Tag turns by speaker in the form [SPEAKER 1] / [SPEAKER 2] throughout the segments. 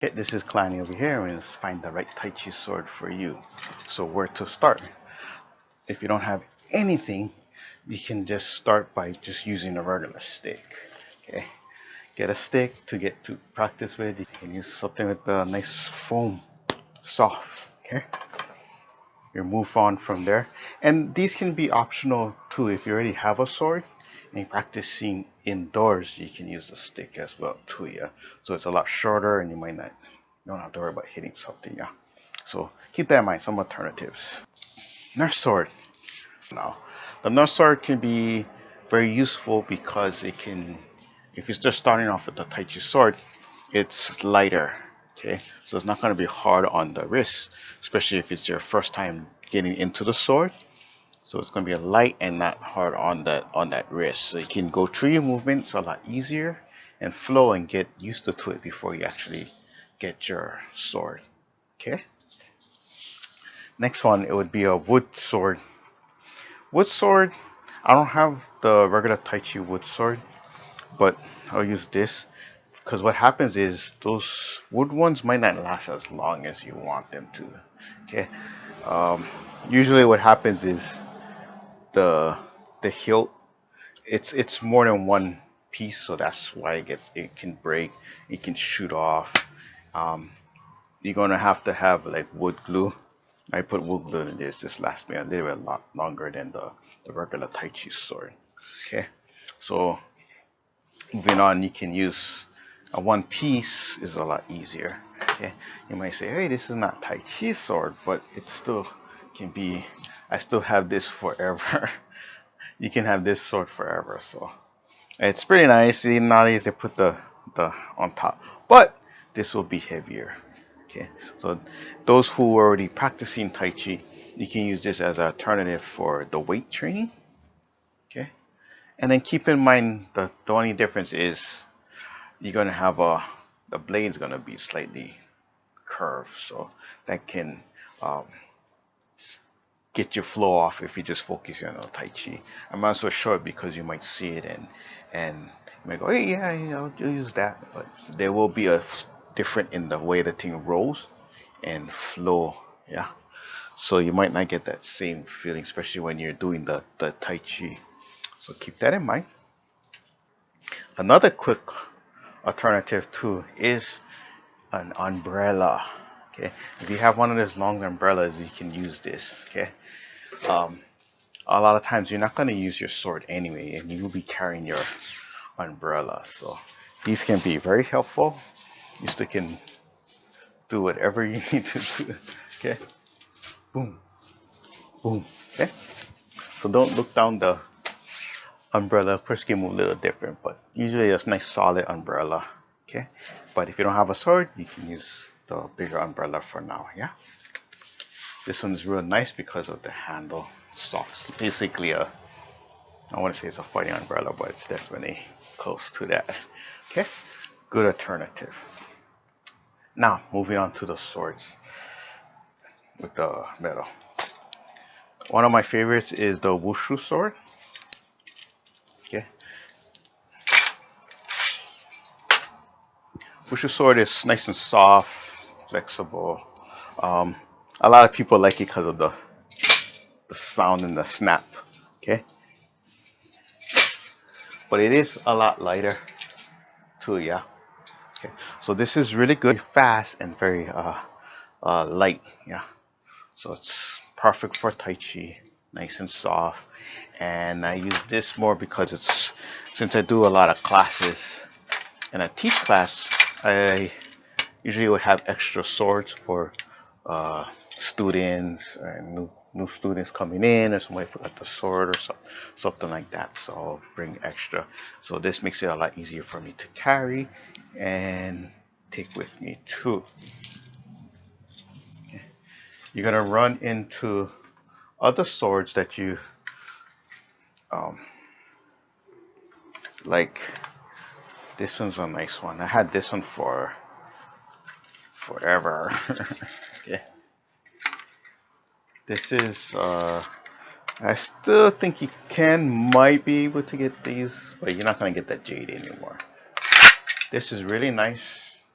[SPEAKER 1] Okay, this is Kalani over here, and let's find the right Tai Chi sword for you. So where to start? If you don't have anything, you can just start by just using a regular stick. Okay, get a stick to get to practice with. You can use something with a nice foam, soft. Okay, you move on from there, and these can be optional too. If you already have a sword and you're practicing indoors, you can use a stick as well too. Yeah, so it's a lot shorter, and you don't have to worry about hitting something. Yeah. So keep that in mind, some alternatives. Nerf Sword. Now, the Nerf Sword can be very useful because it can, if you're just starting off with the Tai Chi Sword, it's lighter. Okay, so it's not going to be hard on the wrist, especially if it's your first time getting into the sword. So it's going to be light and not hard on that wrist. So you can go through your movements a lot easier and flow and get used to it before you actually get your sword. Okay. Next one, it would be a wood sword. Wood sword, I don't have the regular Tai Chi wood sword, but I'll use this because what happens is those wood ones might not last as long as you want them to. Okay, um, usually what happens is the the hilt, it's more than one piece, so that's why it can break, it can shoot off. Um, you're gonna have to have like wood glue. I put wood glue in this. This lasts me a little bit lot longer than the regular Tai Chi sword. Okay, so moving on, you can use a one piece is a lot easier. Okay, you might say, hey, this is not Tai Chi sword, but it still can be. I still have this forever. You can have this sword forever. So it's pretty nice. See, nowadays they put the on top, but this will be heavier. Okay, so those who are already practicing Tai Chi, you can use this as an alternative for the weight training. Okay, and then keep in mind the only difference is you're gonna have the blade's gonna be slightly curved, so that can um, get your flow off if you just focus on Tai Chi. I'm not so sure because you might see it and you might go, hey, yeah, I'll use that, but there will be a different in the way the thing rolls and flow. Yeah, so you might not get that same feeling, especially when you're doing the Tai Chi. So keep that in mind. Another quick alternative too is an umbrella. Okay, if you have one of those long umbrellas, you can use this. Okay, um, a lot of times you're not going to use your sword anyway, and you will be carrying your umbrella. So these can be very helpful. You still can do whatever you need to do. Okay, boom, boom. Okay, so don't look down the umbrella. Of course, it can move a little different, but usually it's a nice solid umbrella. Okay, but if you don't have a sword, you can use the bigger umbrella for now. Yeah, this one is real nice because of the handle. Soft. It's basically I want to say it's a fighting umbrella, but it's definitely close to that. Okay, good alternative. Now moving on to the swords with the metal. One of my favorites is the Wushu sword. Okay, Wushu sword is nice and soft, flexible. Um, a lot of people like it because of the sound and the snap. Okay, but it is a lot lighter too. Yeah. Okay, so this is really good, fast and very light. Yeah. So it's perfect for Tai Chi, nice and soft. And I use this more because it's since I do a lot of classes and I teach class, I usually would have extra swords for students and new students coming in, or somebody forgot the sword or something like that. So I'll bring extra. So this makes it a lot easier for me to carry and take with me too. You're gonna run into other swords that you um, like. This one's a nice one. I had this one for forever. Okay. This is I still think you might be able to get these, but you're not gonna get that jade anymore. This is really nice.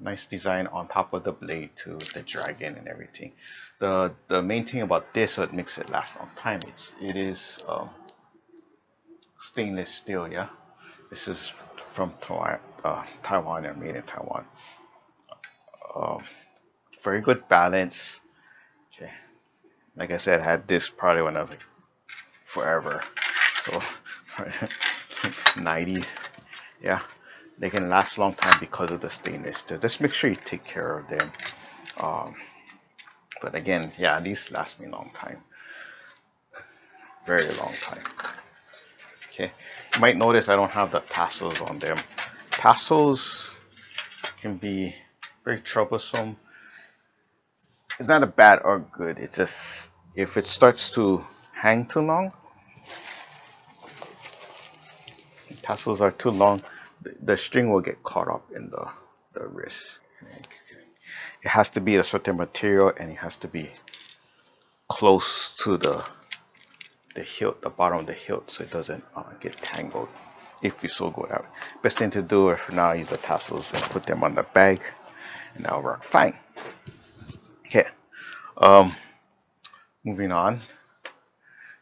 [SPEAKER 1] Nice design on top of the blade too, with the dragon and everything. The main thing about this, what makes it last a long time, it is stainless steel. Yeah, this is from Taiwan and made in Taiwan. Um, very good balance. Okay, like I said, I had this probably when I was like forever. So 90s. Yeah, they can last a long time because of the stainless steel. Just make sure you take care of them. Um, but again, yeah, these last me a long time, very long time. Okay, you might notice I don't have the tassels on them. Tassels can be very troublesome. It's not a bad or good. It's just if it starts to hang too long, tassels are too long, the string will get caught up in the wrist. It has to be a certain material and it has to be close to the hilt, the bottom of the hilt, so it doesn't get tangled. If you so go that way, best thing to do is for now use the tassels and put them on the bag, and that'll work fine. Okay. Um, moving on.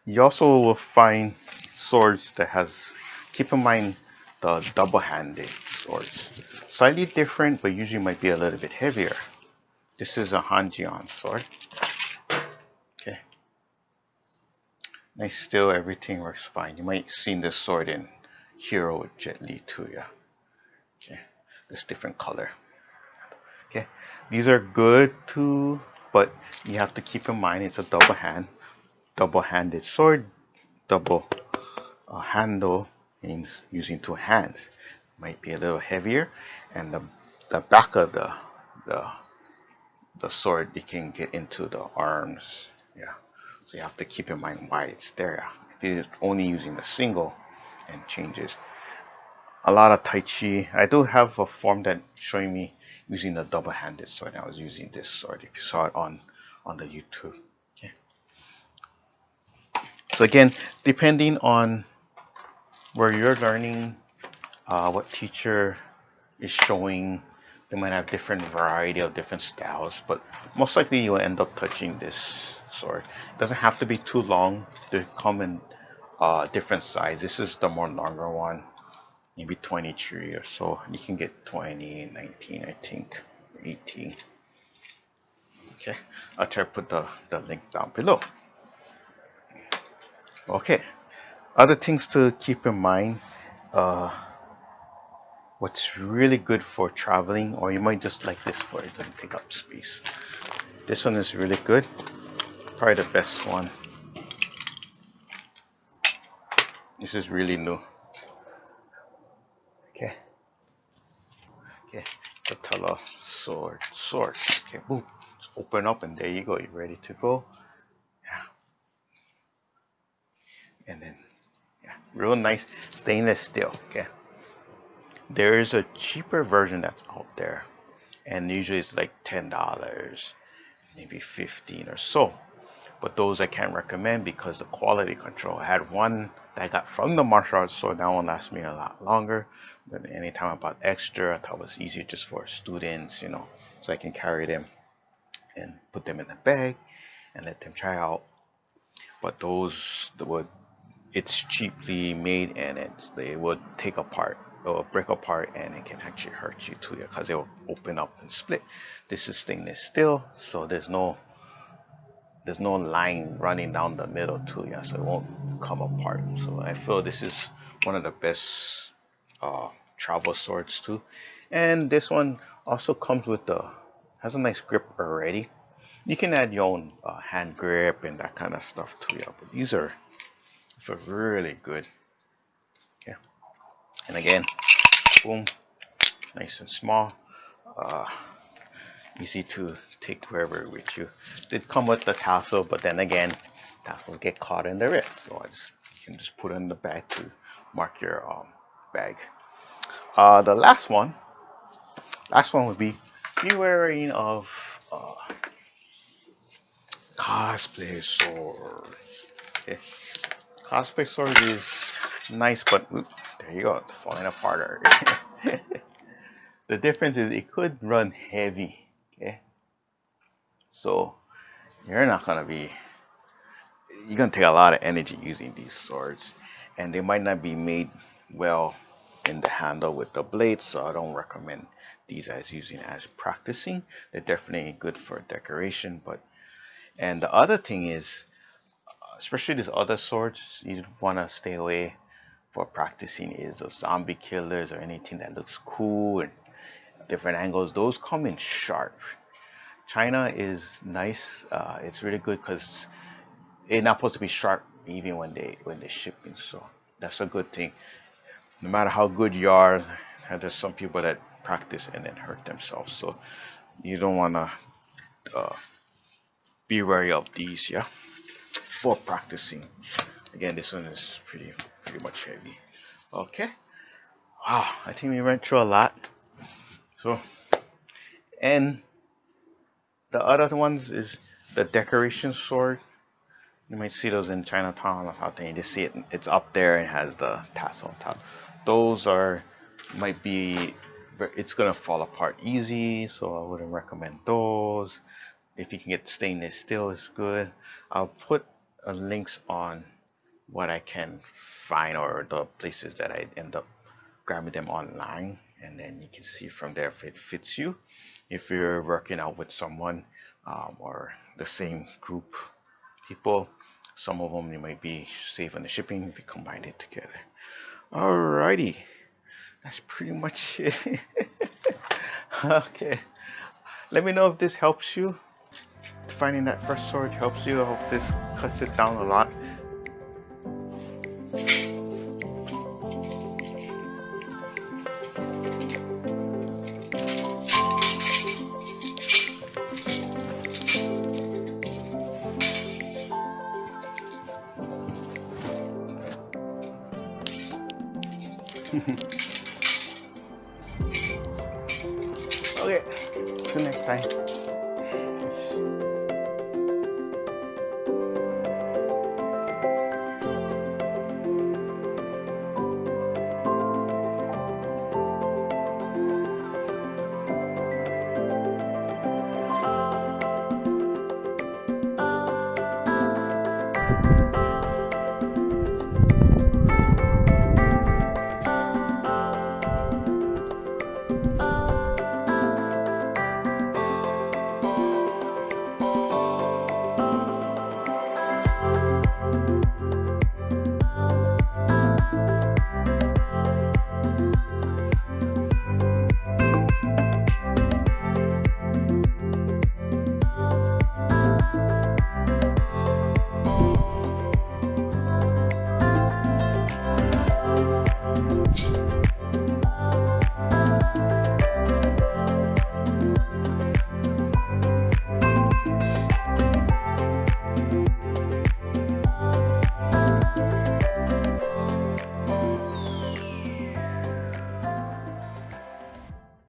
[SPEAKER 1] You also will find swords that has. Keep in mind the double-handed swords. Slightly different, but usually might be a little bit heavier. This is a Jion sword. Okay. Nice still, everything works fine. You might seen this sword in Hero Jet Li too, yeah. Okay. This different color. Okay. These are good too, but you have to keep in mind it's a double-handed sword. Double handle means using two hands. Might be a little heavier, and the back of the the sword you can get into the arms. Yeah. So you have to keep in mind why it's there. If you're only using the single and changes. A lot of Tai Chi. I do have a form that showing me using the double-handed sword. I was using this sword. If you saw it on the YouTube. Okay. So again, depending on where you're learning, what teacher is showing, they might have different variety of different styles, but most likely you'll end up touching this sword. It doesn't have to be too long. They come in different size. This is the more longer one, maybe 23 or so. You can get 20, 19, I think, 18. Okay, I'll try to put the link down below. Okay, other things to keep in mind. Uh, what's really good for traveling, or you might just like this for it doesn't take up space. This one is really good, probably the best one. This is really new. Okay, okay, Nutella Sword. Okay, boom, just open up and there you go. You're ready to go. Yeah, and then yeah, real nice stainless steel. Okay, there is a cheaper version that's out there, and usually it's like $10, maybe 15 or so. But those I can't recommend because the quality control. I had one that I got from the martial arts store. That one lasts me a lot longer. But anytime I bought extra, I thought it was easier just for students, so I can carry them and put them in a bag and let them try out. But those would it's cheaply made and they would take apart or break apart and it can actually hurt you too because they will open up and split. This is stainless steel, so there's no line running down the middle too, yeah, so it won't come apart. So I feel this is one of the best uh, travel swords too. And this one also comes with the has a nice grip already. You can add your own hand grip and that kind of stuff too, yeah. But these are really good. Okay, and again, boom, nice and small. Uh, Easy to take wherever with you. Did come with the tassel, but then again, tassels get caught in the wrist, so you can just put it in the bag to mark your bag. The last one would be wearing of uh, cosplay sword. Okay. Cosplay sword is nice, but there you go, falling apart already. The difference is it could run heavy. Okay, so you're not gonna be you're gonna take a lot of energy using these swords, and they might not be made well in the handle with the blades, so I don't recommend these as using as practicing. They're definitely good for decoration, but and the other thing is, especially these other swords, you want to stay away for practicing is those zombie killers or anything that looks cool and different angles. Those come in sharp. China is nice. It's really good because it's not supposed to be sharp even when they shipping. So that's a good thing. No matter how good you are, there's some people that practice and then hurt themselves. So you don't want to be wary of these, yeah, for practicing. Again, this one is pretty much heavy. Okay. Wow, I think we went through a lot. So, and the other ones is the decoration sword. You might see those in Chinatown or something. You just see it, it's up there and has the tassel on top. Those are, might be, it's gonna fall apart easy, so I wouldn't recommend those. If you can get stainless steel, is good. I'll put links on what I can find or the places that I end up grabbing them online, and then you can see from there if it fits you. If you're working out with someone or the same group people, some of them you might be safe on the shipping if you combine it together. Alrighty, that's pretty much it. Okay, let me know if this helps you. Finding that first sword helps you. I hope this cuts it down a lot. Okay, till next time.